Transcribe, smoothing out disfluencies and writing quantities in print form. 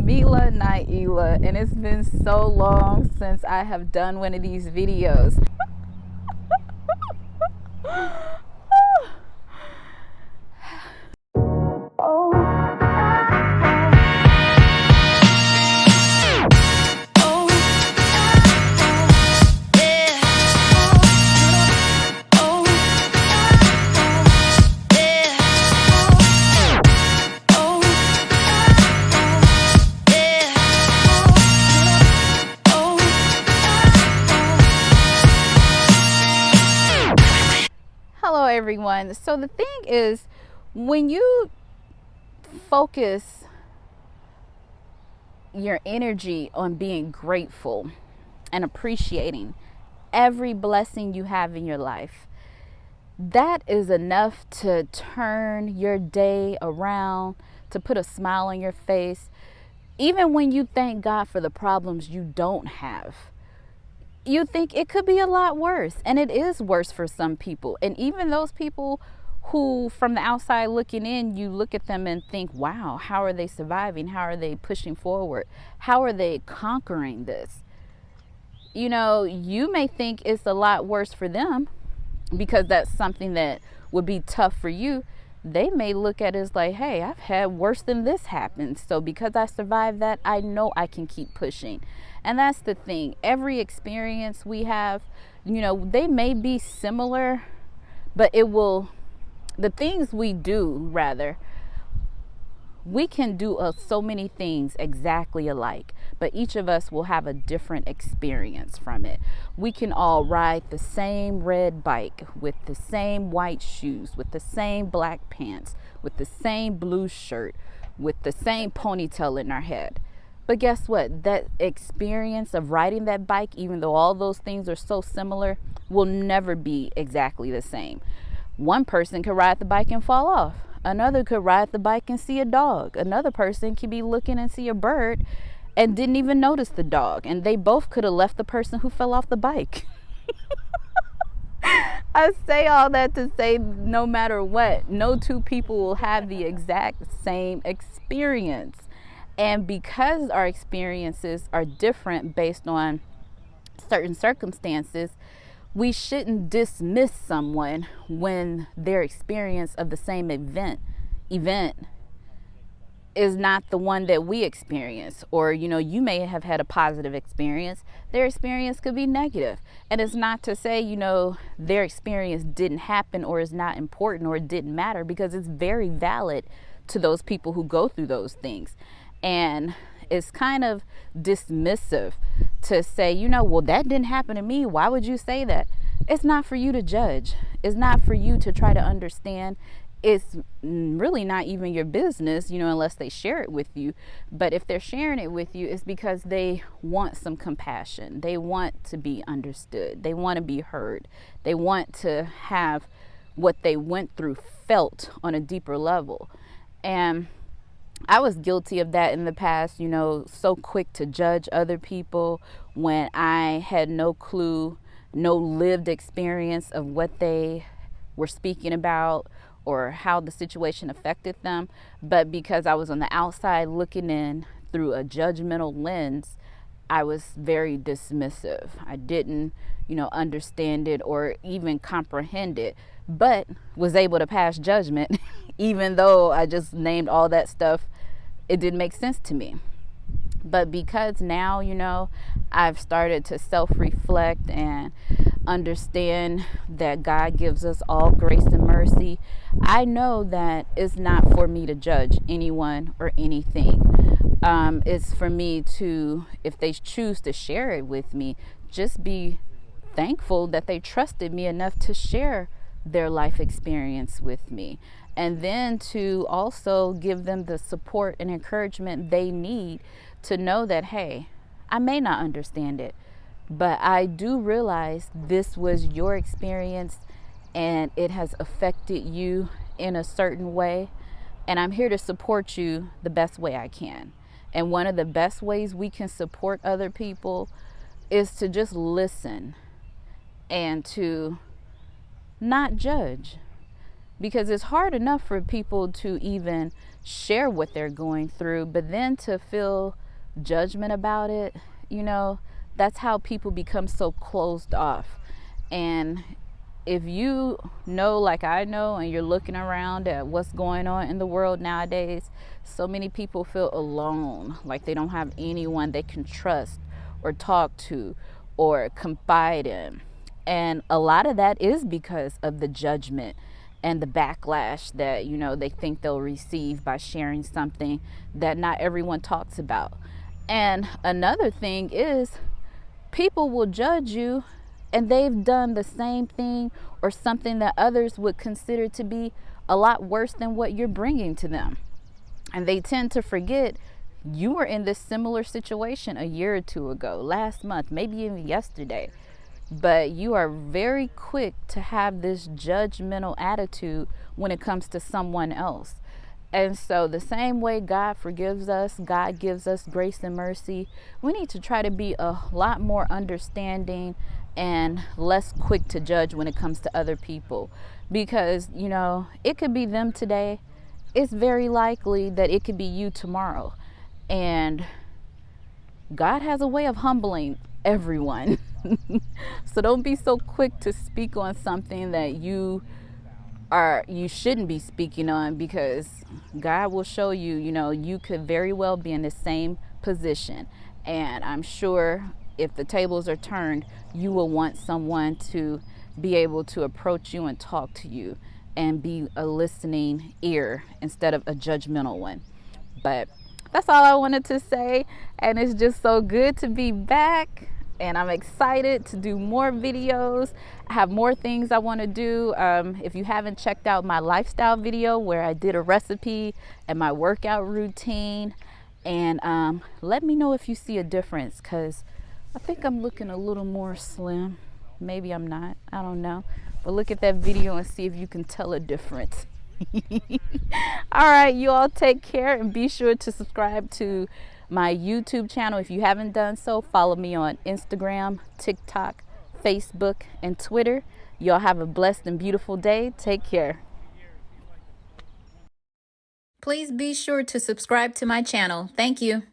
iamjamilanaila, and it's been so long since I have done one of these videos. Hello everyone. So the thing is, when you focus your energy on being grateful and appreciating every blessing you have in your life, that is enough to turn your day around, to put a smile on your face. Even when you thank God for the problems you don't have, you think it could be a lot worse, and it is worse for some people. And even those people who, from the outside looking in, you look at them and think, wow, how are they surviving? How are they pushing forward? How are they conquering this? You know, you may think it's a lot worse for them because that's something that would be tough for you. They may look at it as like, hey, I've had worse than this happen. So because I survived that, I know I can keep pushing. And that's the thing. Every experience we have, you know, they may be similar, but the things we do, rather, we can do so many things exactly alike, but each of us will have a different experience from it. We can all ride the same red bike with the same white shoes, with the same black pants, with the same blue shirt, with the same ponytail in our head. But guess what? That experience of riding that bike, even though all those things are so similar, will never be exactly the same. One person could ride the bike and fall off. Another could ride the bike and see a dog. Another person could be looking and see a bird and didn't even notice the dog. And they both could have left the person who fell off the bike. I say all that to say, no matter what, no two people will have the exact same experience. And because our experiences are different based on certain circumstances, we shouldn't dismiss someone when their experience of the same event is not the one that we experience. Or, you know, you may have had a positive experience. Their experience could be negative. And it's not to say, you know, their experience didn't happen or is not important or it didn't matter, because it's very valid to those people who go through those things. And it's kind of dismissive to say, you know, well, that didn't happen to me. Why would you say that? It's not for you to judge. It's not for you to try to understand. It's really not even your business, you know, unless they share it with you. But if they're sharing it with you, it's because they want some compassion. They want to be understood. They want to be heard. They want to have what they went through felt on a deeper level. And I was guilty of that in the past, you know, so quick to judge other people when I had no clue, no lived experience of what they were speaking about or how the situation affected them. But because I was on the outside looking in through a judgmental lens, I was very dismissive. I didn't, you know, understand it or even comprehend it, but was able to pass judgment. Even though I just named all that stuff, it didn't make sense to me. But because now, you know, I've started to self-reflect and understand that God gives us all grace and mercy, I know that it's not for me to judge anyone or anything. It's for me to, if they choose to share it with me, just be thankful that they trusted me enough to share their life experience with me. And then to also give them the support and encouragement they need to know that, hey, I may not understand it, but I do realize this was your experience and it has affected you in a certain way. And I'm here to support you the best way I can. And one of the best ways we can support other people is to just listen and to not judge. because it's hard enough for people to even share what they're going through, but then to feel judgment about it, you know, that's how people become so closed off. And if you know, like I know, and you're looking around at what's going on in the world nowadays, so many people feel alone, like they don't have anyone they can trust or talk to or confide in. And a lot of that is because of the judgment and the backlash that, you know, they think they'll receive by sharing something that not everyone talks about. And another thing is, people will judge you and they've done the same thing or something that others would consider to be a lot worse than what you're bringing to them. And they tend to forget you were in this similar situation a year or two ago, last month, maybe even yesterday. But you are very quick to have this judgmental attitude when it comes to someone else. And so the same way God forgives us, God gives us grace and mercy, we need to try to be a lot more understanding and less quick to judge when it comes to other people. Because, you know, it could be them today. It's very likely that it could be you tomorrow. And God has a way of humbling everyone. So don't be so quick to speak on something that you shouldn't be speaking on, because God will show you, you know, you could very well be in the same position. And I'm sure if the tables are turned, you will want someone to be able to approach you and talk to you and be a listening ear instead of a judgmental one. But that's all I wanted to say. And it's just so good to be back. And I'm excited to do more videos. I have more things I want to do. If you haven't checked out my lifestyle video where I did a recipe and my workout routine, and let me know if you see a difference, because I think I'm looking a little more slim. Maybe I'm not. I don't know. But look at that video and see if you can tell a difference. All right, you all take care, and be sure to subscribe to my YouTube channel if you haven't done so. Follow me on Instagram, TikTok, Facebook, and Twitter. Y'all have a blessed and beautiful day. Take care. Please be sure to subscribe to my channel. Thank you.